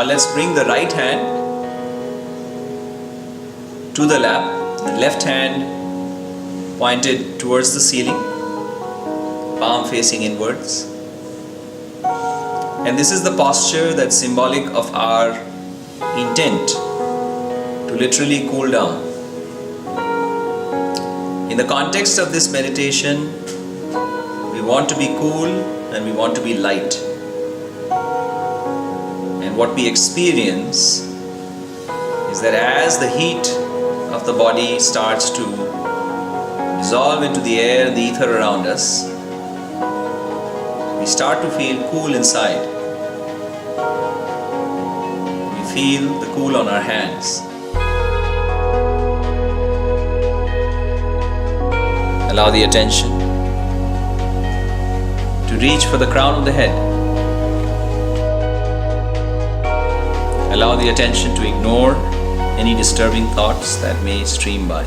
Now let's bring the right hand to the lap, the left hand pointed towards the ceiling, palm facing inwards. And this is the posture that's symbolic of our intent to literally cool down. In the context of this meditation, we want to be cool and we want to be light. And what we experience is that as the heat of the body starts to dissolve into the air and the ether around us, we start to feel cool inside. We feel the cool on our hands. Allow the attention to reach for the crown of the head. Allow the attention to ignore any disturbing thoughts that may stream by.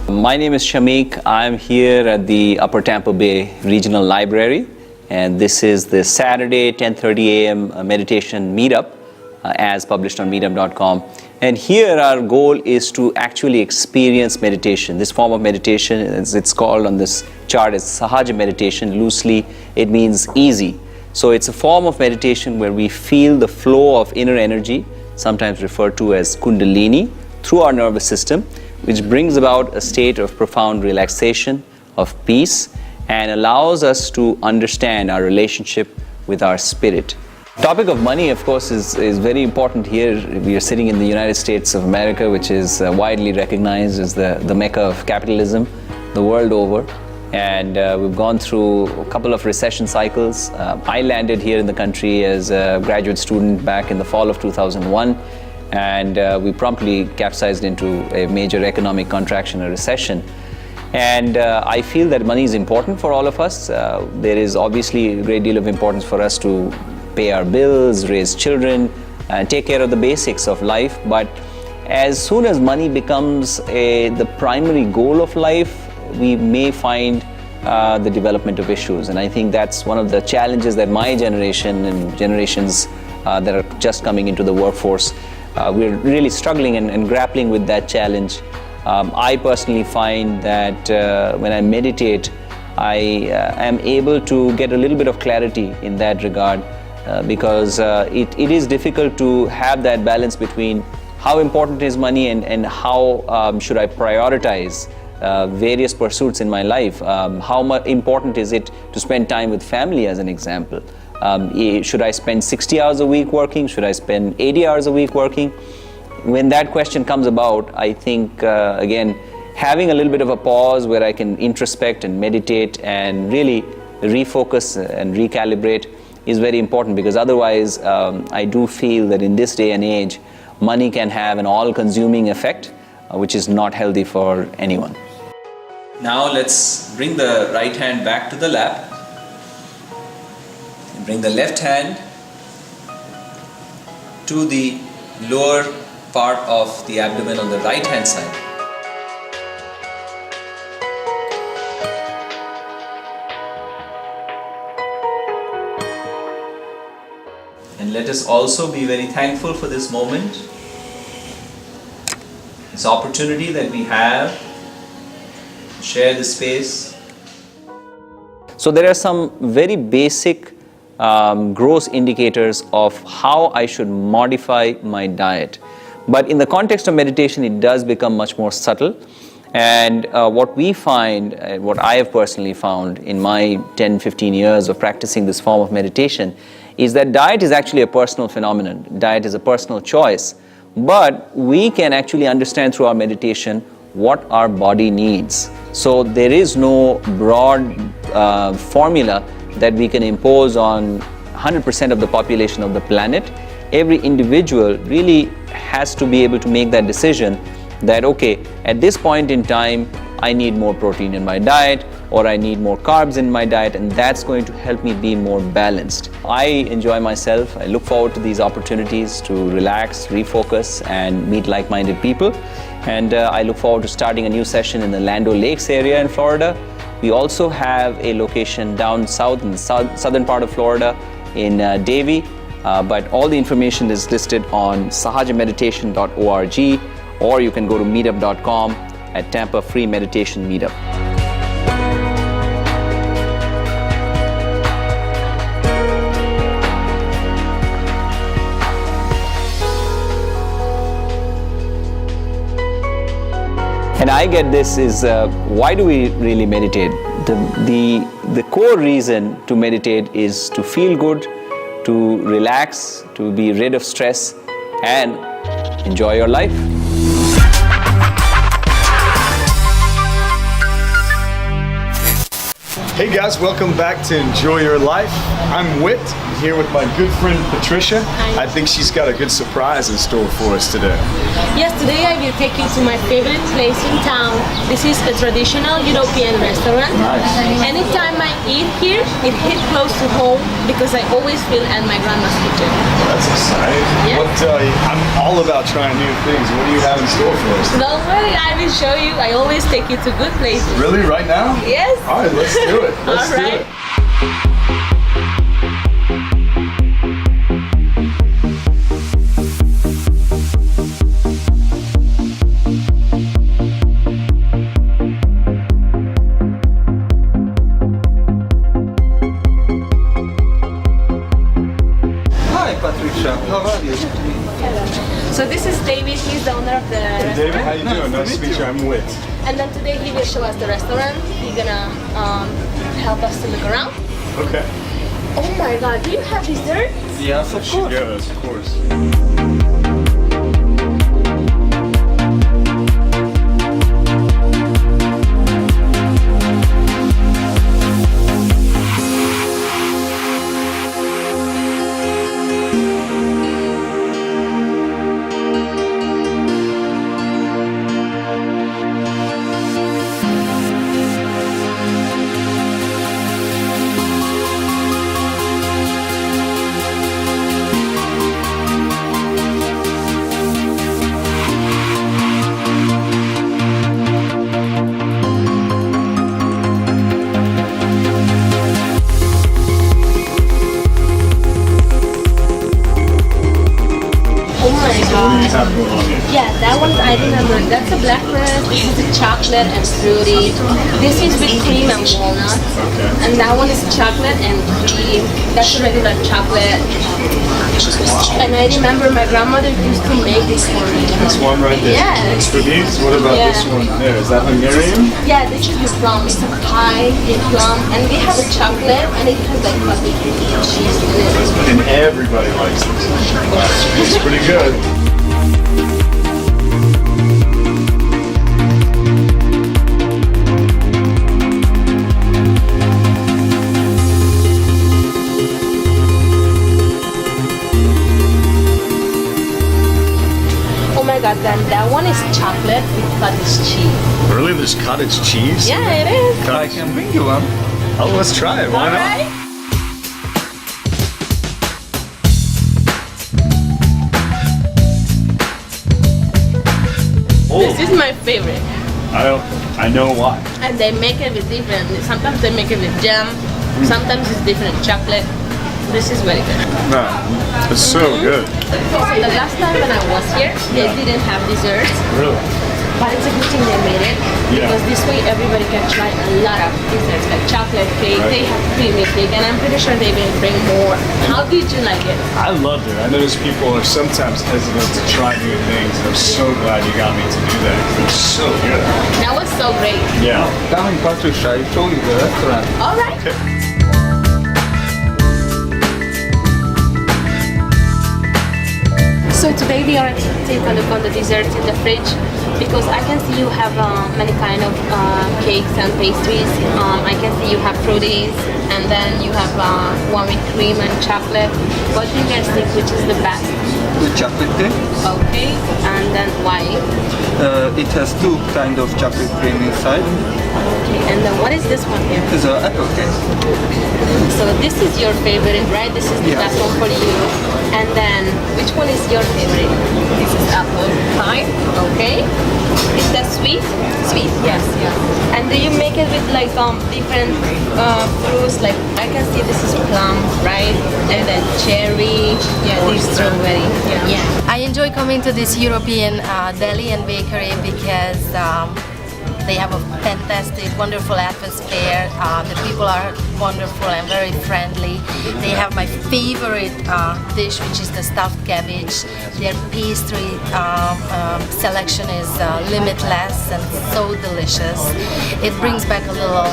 My name is Shamik. I'm here at the Upper Tampa Bay Regional Library, and this is the Saturday 10:30 a.m. meditation meetup as published on meetup.com. And here our goal is to actually experience meditation. This form of meditation, as it's called on this chart, is Sahaja meditation. Loosely, it means easy. So it's a form of meditation where we feel the flow of inner energy, sometimes referred to as Kundalini, through our nervous system, which brings about a state of profound relaxation, of peace, and allows us to understand our relationship with our spirit. Topic of money, of course, is very important here. We are sitting in the United States of America, which is widely recognized as the mecca of capitalism the world over. And we've gone through a couple of recession cycles. I landed here in the country as a graduate student back in the fall of 2001. And we promptly capsized into a major economic contraction, a recession. And I feel that money is important for all of us. There is obviously a great deal of importance for us to pay our bills, raise children, and take care of the basics of life. But as soon as money becomes the primary goal of life, we may find the development of issues. And I think that's one of the challenges that my generation and generations that are just coming into the workforce, we're really struggling and grappling with that challenge. I personally find that when I meditate, I am able to get a little bit of clarity in that regard. Because it is difficult to have that balance between how important is money and how should I prioritize various pursuits in my life. How much important is it to spend time with family, as an example? Should I spend 60 hours a week working? Should I spend 80 hours a week working? When that question comes about, I think, again, having a little bit of a pause where I can introspect and meditate and really refocus and recalibrate is very important, because otherwise I do feel that in this day and age, money can have an all-consuming effect, which is not healthy for anyone. Now let's bring the right hand back to the lap and bring the left hand to the lower part of the abdomen on the right hand side. And let us also be very thankful for this moment, this opportunity that we have to share this space. So there are some very basic gross indicators of how I should modify my diet. But in the context of meditation, it does become much more subtle. And what we find, what I have personally found in my 10-15 years of practicing this form of meditation, is that diet is actually a personal phenomenon. Diet is a personal choice. But we can actually understand through our meditation what our body needs. So there is no broad formula that we can impose on 100% of the population of the planet. Every individual really has to be able to make that decision that, okay, at this point in time, I need more protein in my diet, or I need more carbs in my diet, and that's going to help me be more balanced. I enjoy myself. I look forward to these opportunities to relax, refocus, and meet like-minded people. And I look forward to starting a new session in the Land O'Lakes area in Florida. We also have a location down south in the southern part of Florida in Davie. But all the information is listed on sahajameditation.org, or you can go to meetup.com at Tampa Free Meditation Meetup. And I get this is, why do we really meditate? The core reason to meditate is to feel good, to relax, to be rid of stress, and enjoy your life. Hey guys, welcome back to Enjoy Your Life. I'm Whit, I'm here with my good friend Patricia. Hi. I think she's got a good surprise in store for us today. Yes, today I will take you to my favorite place in town. This is a traditional European restaurant. Nice. Anytime I eat here, it hits close to home because I always feel at my grandma's kitchen. That's exciting. Yeah. I'm all about trying new things. What do you have in store for us? Don't worry, I will show you. I always take you to good places. Really, right now? Yes. All right, let's do it. Let's All do right. it. Hi Patricia, how are you? So this is David. He's the owner of the restaurant. David, how you doing? Nice to meet you. I'm Whit. And then today he will show us the restaurant. He's gonna help us to look around. Okay. Oh my God! Do you have dessert? Yes, of course. Yes, of course. Oh my What do you God! have going on here? Yeah, that one I remember. That's a blackbird. This is a chocolate and fruity. This is with cream and walnut. Okay. And that one is chocolate and cream. That's a regular chocolate. And I remember my grandmother used to make this for me. This one right there. Yes. For these, what about Yeah. this one there? Is that Hungarian? Yeah, this is with plum. It's a pie with plum. And we have a chocolate and it has like fluffy cheese in it. And everybody likes this. It's pretty good. Oh my God, then that one is chocolate with cottage cheese. Really? There's cottage cheese? Yeah, it is. I can bring you one. Oh, let's try it. Why not? Alright. This is my favorite. I know why. And they make it with different, sometimes they make it with jam, sometimes it's different chocolate. This is very good. No, it's so good. So the last time when I was here, they Yeah. didn't have desserts, Really? but it's a good thing they made it Yeah. because this way everybody can try a lot of desserts like chocolate cake, Right. they have creamy cake, and I'm pretty sure they will bring more. How did you like it? I loved it. I notice people are sometimes hesitant to try new things. I'm so glad you got me to do that. It was so good. That was so great. Yeah. Coming Patricia, I show you the restaurant. All right. So today we are take a look on the desserts in the fridge because I can see you have many kind of cakes and pastries. I can see you have fruities and then you have one with cream and chocolate. What do you guys think which is the best? The chocolate cake. Okay, and then why? It has two kind of chocolate cream inside. Okay, and then what is this one here? It's an apple cake. So this is your favorite, right? This is the Yeah. best one for you. And then which one is your favorite? This is apple pie. Okay. Is that sweet? Sweet? Sweet. Yes, yes. And do you make it with like different fruits? Like I can see this is plum, right? And then cherry, or strawberry. Yeah. I enjoy coming to this European deli and bakery because they have a fantastic, wonderful atmosphere. The people are wonderful and very friendly. They have my favorite dish, which is the stuffed cabbage. Their pastry selection is limitless and so delicious. It brings back a little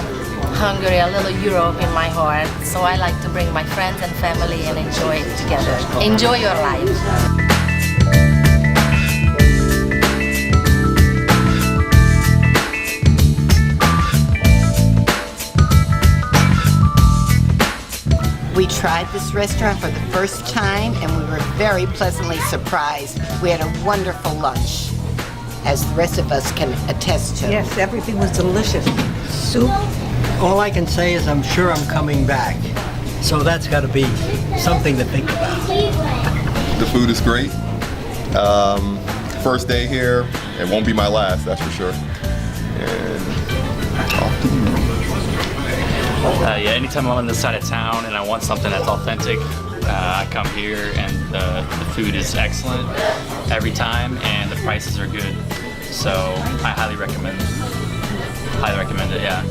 Hungary, a little Europe in my heart. So I like to bring my friends and family and enjoy it together. Enjoy your life. We tried this restaurant for the first time and we were very pleasantly surprised. We had a wonderful lunch, as the rest of us can attest to. Yes, everything was delicious. Soup. All I can say is I'm sure I'm coming back. So that's got to be something to think about. The food is great. First day here, it won't be my last, that's for sure. And off to you. Yeah, anytime I'm on this side of town and I want something that's authentic, I come here and the food is excellent every time and the prices are good. So I highly recommend it, yeah.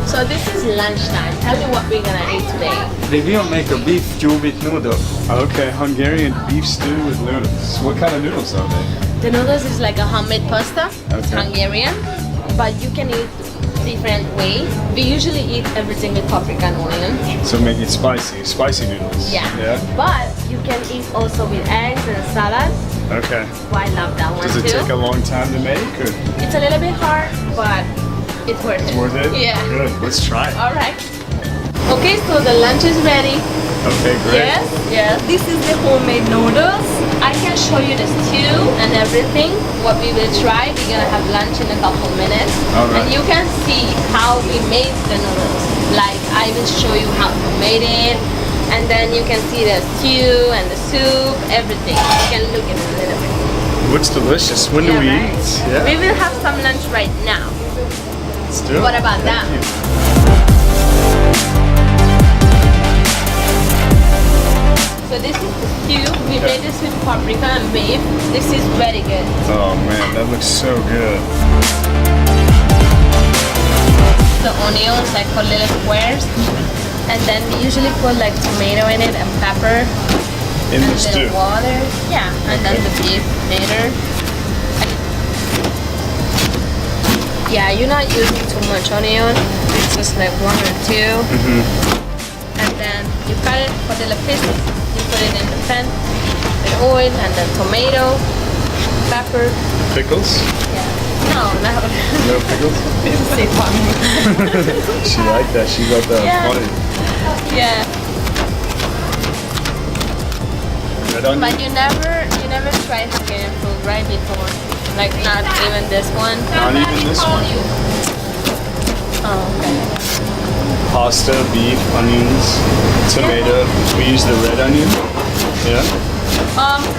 So this is lunchtime. Tell me what we're gonna eat today. They will make a beef stew with noodles. Okay, Hungarian beef stew with noodles. What kind of noodles are they? The noodles is like a homemade pasta. It's Okay. Hungarian, but you can eat different way. We usually eat everything with paprika and onion. So make it spicy noodles. Yeah. Yeah. But you can eat also with eggs and salad. Okay. Oh, I love that one Does it too. take a long time to make, or It's a little bit hard, but it's worth it. worth it? Yeah. Good. Let's try it. All right. Okay, so the lunch is ready. Okay, great. Yes, yes. This is the homemade noodles. I can show you the stew and everything. What we will try. We're gonna have lunch in a couple minutes. All right. And you can see how we made the noodles. Like I will show you how we made it. And then you can see the stew and the soup, everything. You can look at it a little bit. Looks delicious. When do we right? eat? Yeah. We will have some lunch right now. Let's do it. What about Thank that? you. So this is the stew. We made this with paprika and beef. This is very good. Oh man, that looks so good. The onions, like for little squares. And then we usually put like tomato in it and pepper. In and the stew. little water. Yeah, and then the beef later. Yeah, you're not using too much onion. It's just like 1 or 2. And then you cut it for little pieces. You put it in the pan with oil and then tomato, pepper. Pickles? Yeah. No. No pickles? Didn't say funny. She liked that. She thought that was Yeah. funny. Yeah. Red onion? But you never tried Hungarian food right before. Like not even this one. Not even this one. Oh, okay. Pasta, beef, onions, tomato. We use the red onion. Yeah.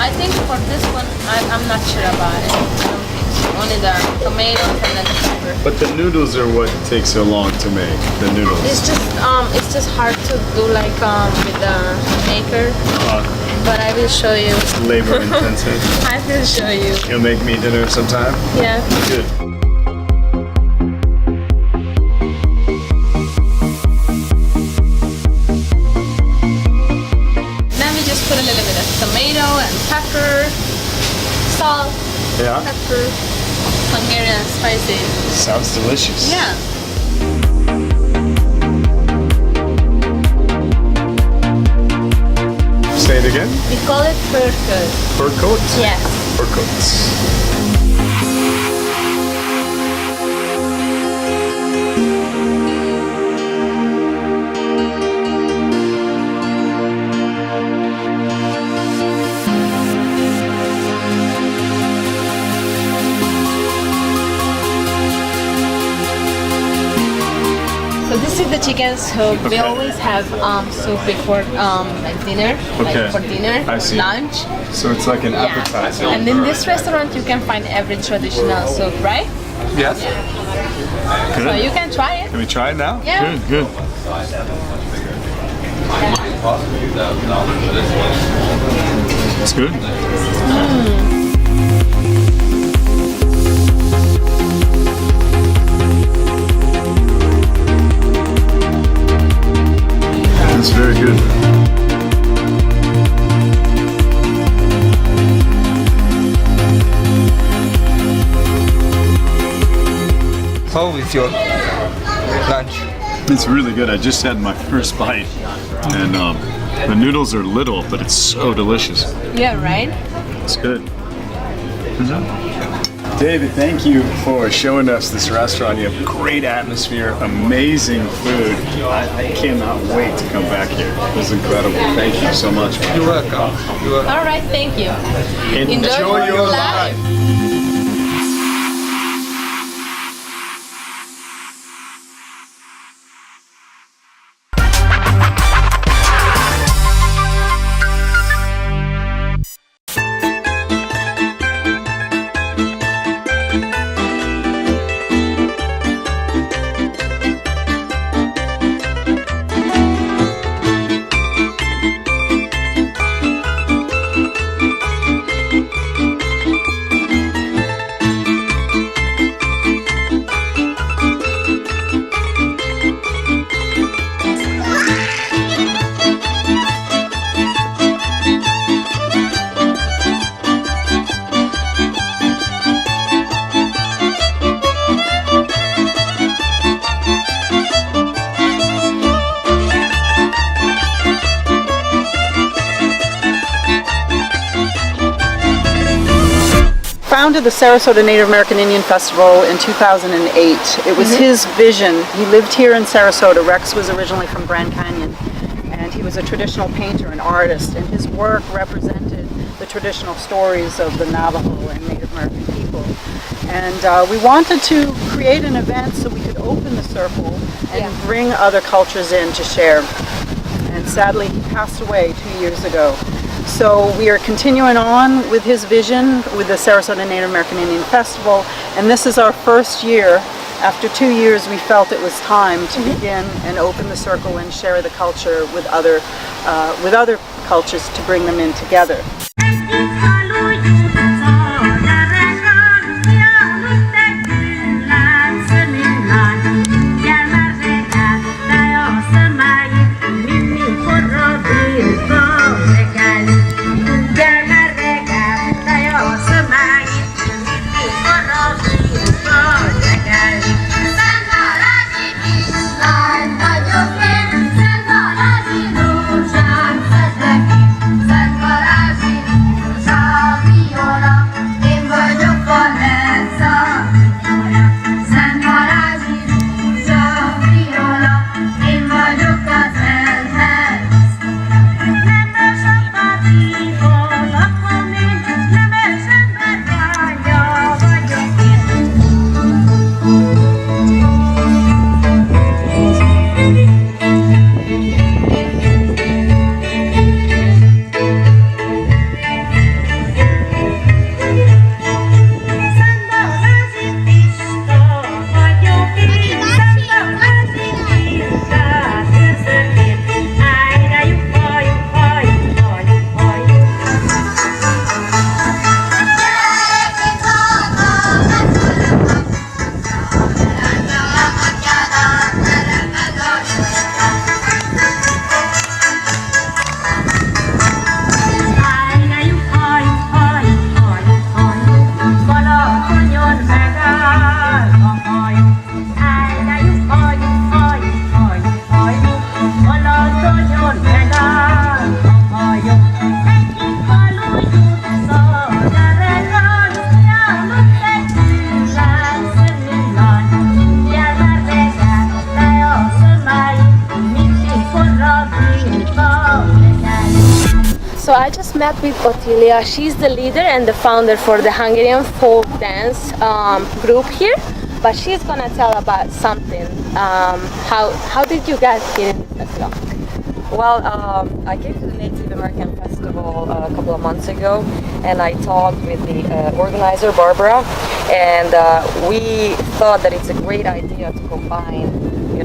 I think for this one, I'm not sure about it. I don't think so. Only the tomatoes and then the pepper. But the noodles are what takes so long to make. The noodles. It's just hard to do like with the maker. But I will show you. Labor intensive. I will show you. You'll make me dinner sometime? Yeah. Good. Then we just put a little bit of tomato and pepper, salt, Yeah. pepper, Hungarian spicy. Sounds delicious. Yeah. Say it again. We call it pörkölt. Fur coats? Yes. Fur coats. the chicken soup. We always have soup before dinner, like for dinner, I see. lunch. So it's like an appetizer. And in this restaurant, you can find every traditional soup, right? Yes. So you can try it. Can we try it now? Yeah. Good. It's good. It's very good. How is your lunch? It's really good. I just had my first bite, and the noodles are little, but it's so delicious. Yeah, right? It's good. David, thank you for showing us this restaurant. You have great atmosphere, amazing food. I cannot wait to come back here. It was incredible. Thank you so much. You're welcome. All right, thank you. Enjoy your life. Founded the Sarasota Native American Indian Festival in 2008. It was his vision. He lived here in Sarasota. Rex was originally from Grand Canyon, and he was a traditional painter and artist, and his work represented the traditional stories of the Navajo and Native American people. And we wanted to create an event so we could open the circle and bring other cultures in to share. And sadly, he passed away 2 years ago. So we are continuing on with his vision with the Sarasota Native American Indian Festival, and this is our first year. After 2 years, we felt it was time to begin and open the circle and share the culture with other cultures to bring them in together. So I just met with Otilia. She's the leader and the founder for the Hungarian folk dance group here. but she's gonna tell about something. How did you guys get in this festival? Well, I came to the Native American Festival a couple of months ago, and I talked with the organizer, Barbara, and we thought that it's a great idea to combine,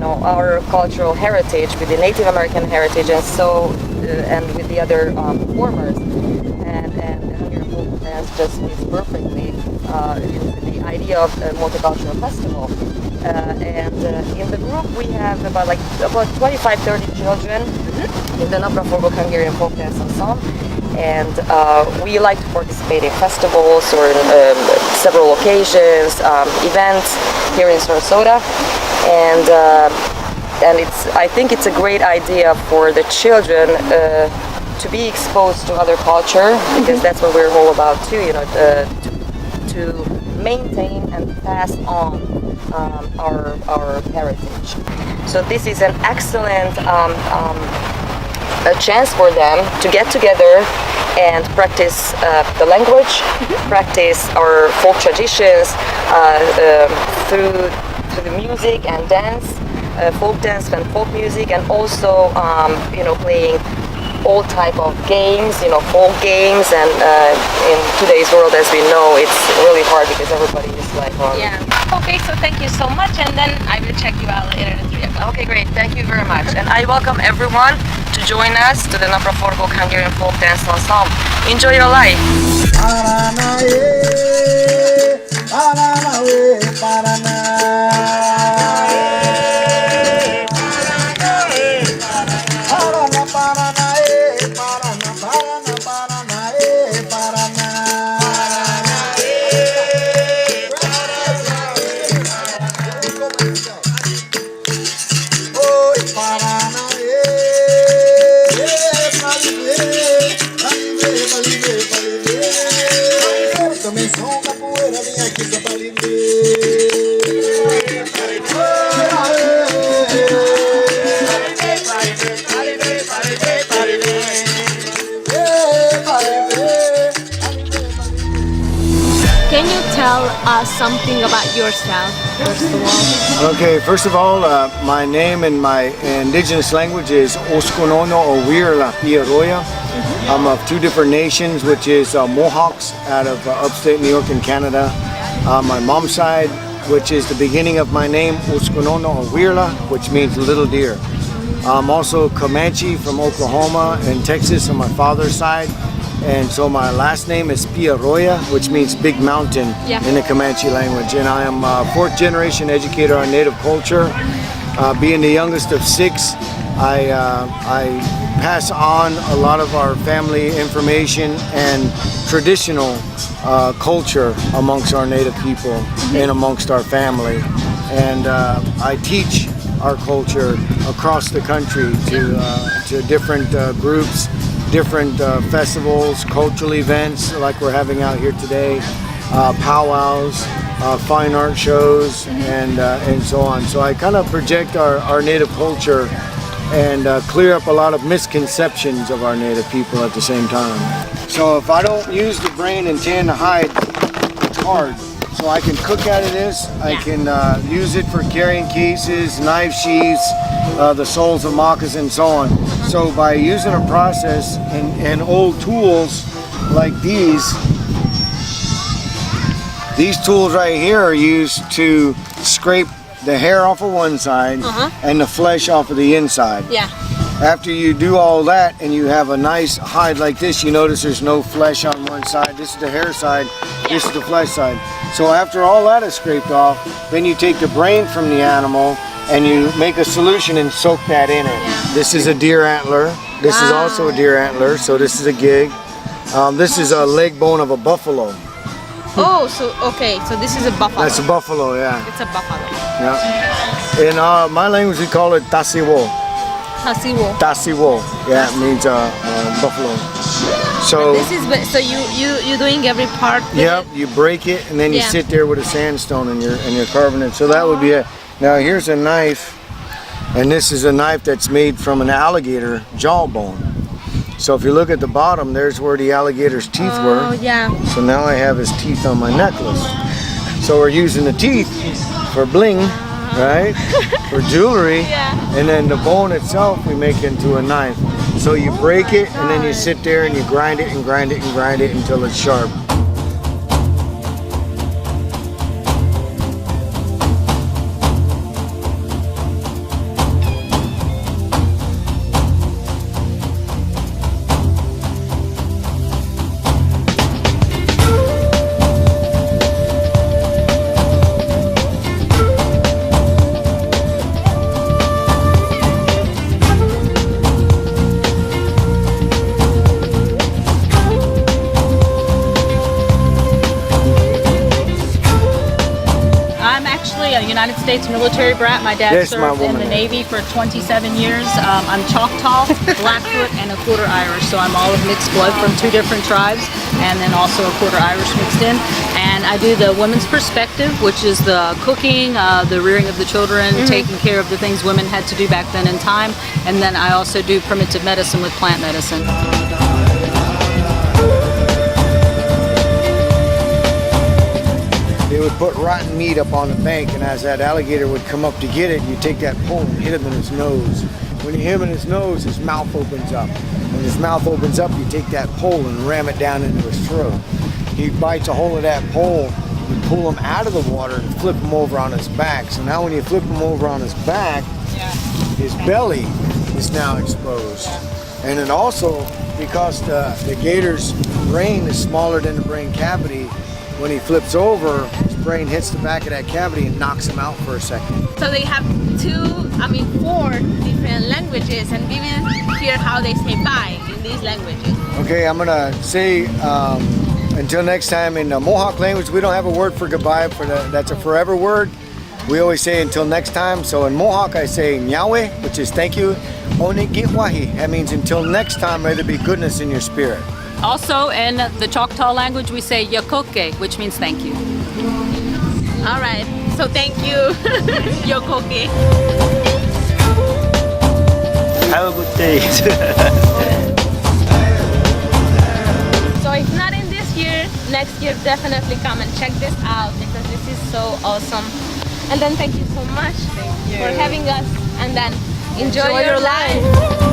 our cultural heritage with the Native American heritage, and with the other performers, and the Hungarian folk dance just fits perfectly with the idea of a multicultural festival. In the group we have about 25-30 children in the life04 Hungarian folk dance ensemble, and we like to participate in festivals or in several occasions, events here in Sarasota, and I think it's a great idea for the children to be exposed to other culture, because that's what we're all about too, to maintain and pass on our heritage. So this is an excellent a chance for them to get together and practice the language, practice our folk traditions through the music and dance, folk dance and folk music, and also playing all type of games, folk games, and in today's world, as we know, it's really hard because everybody is like on. Yeah. Okay, so thank you so much, and then I will check you out later at 3 o'clock. Okay, great. Thank you very much. And I welcome everyone to join us to the life04 Hungarian Folk Dance Ensemble. Enjoy your life. Can you tell us something about yourself, first of all? Okay, first of all, my name in my indigenous language is Oskunono or Wirla Piaroya. I'm of two different nations, which is Mohawks out of upstate New York in Canada. My mom's side, which is the beginning of my name, Oskunono or Wirla, which means little deer. I'm also Comanche from Oklahoma and Texas on my father's side. And so my last name is Piaroya, which means big mountain in the Comanche language. And I am a fourth generation educator on Native culture. Being the youngest of 6, I pass on a lot of our family information and traditional culture amongst our Native people and amongst our family. And I teach our culture across the country to different groups, different festivals, cultural events like we're having out here today, powwows, fine art shows, and so on. So I kind of project our Native culture and clear up a lot of misconceptions of our Native people at the same time. So if I don't use the brain and tan the hide, it's hard. So I can cook out of this, I can use it for carrying cases, knife sheaths, the soles of moccasins, and so on. So by using a process and old tools like these tools right here are used to scrape the hair off of one side and the flesh off of the inside. Yeah. After you do all that and you have a nice hide like this, you notice there's no flesh on one side. This is the hair side, this is the flesh side. So after all that is scraped off, then you take the brain from the animal and you make a solution and soak that in it. This is a deer antler. This is also a deer antler, so this is a gig. This is a leg bone of a buffalo. Oh, so okay, so this is a buffalo. That's a buffalo, yeah. It's a buffalo. Yeah. In my language, we call it tasiwo. Tasiwo. Tasiwo, yeah, it means buffalo. So this is so you doing every part. Yep, you break it and then you sit there with a sandstone and you're carving it. So that would be it. Now here's a knife, and this is a knife that's made from an alligator jawbone. So if you look at the bottom, there's where the alligator's teeth were. Oh yeah. So now I have his teeth on my necklace. So we're using the teeth for bling, right? For jewelry. Yeah. And then the bone itself we make into a knife. So you break it and then you sit there and you grind it and grind it and grind it until it's sharp. A United States military brat. My dad Yes, my served in woman. the Navy for 27 years. I'm Choctaw, Blackfoot, and a quarter Irish, so I'm all of mixed blood from 2 different tribes, and then also a quarter Irish mixed in. And I do the women's perspective, which is the cooking, the rearing of the children, taking care of the things women had to do back then in time, and then I also do primitive medicine with plant medicine. They would put rotten meat up on the bank, and as that alligator would come up to get it, you take that pole and hit him in his nose. When you hit him in his nose, his mouth opens up. When his mouth opens up, you take that pole and ram it down into his throat. He bites a hole of that pole, you pull him out of the water and flip him over on his back. So now when you flip him over on his back, his belly is now exposed. And then also, because the gator's brain is smaller than the brain cavity, when he flips over, his brain hits the back of that cavity and knocks him out for a second. So they have 4 different languages, and we will hear how they say bye in these languages. Okay, I'm gonna say until next time. In the Mohawk language, we don't have a word for goodbye. That's a forever word. We always say until next time. So in Mohawk, I say Nyawe, which is thank you. Onigitwahi, that means until next time, may there be goodness in your spirit. Also, in the Choctaw language, we say Yakoke, which means thank you. All right, so thank you, Yokoke. Have a good day. So if not in this year, next year definitely come and check this out because this is so awesome. And then thank you so much for having us, and then enjoy your life.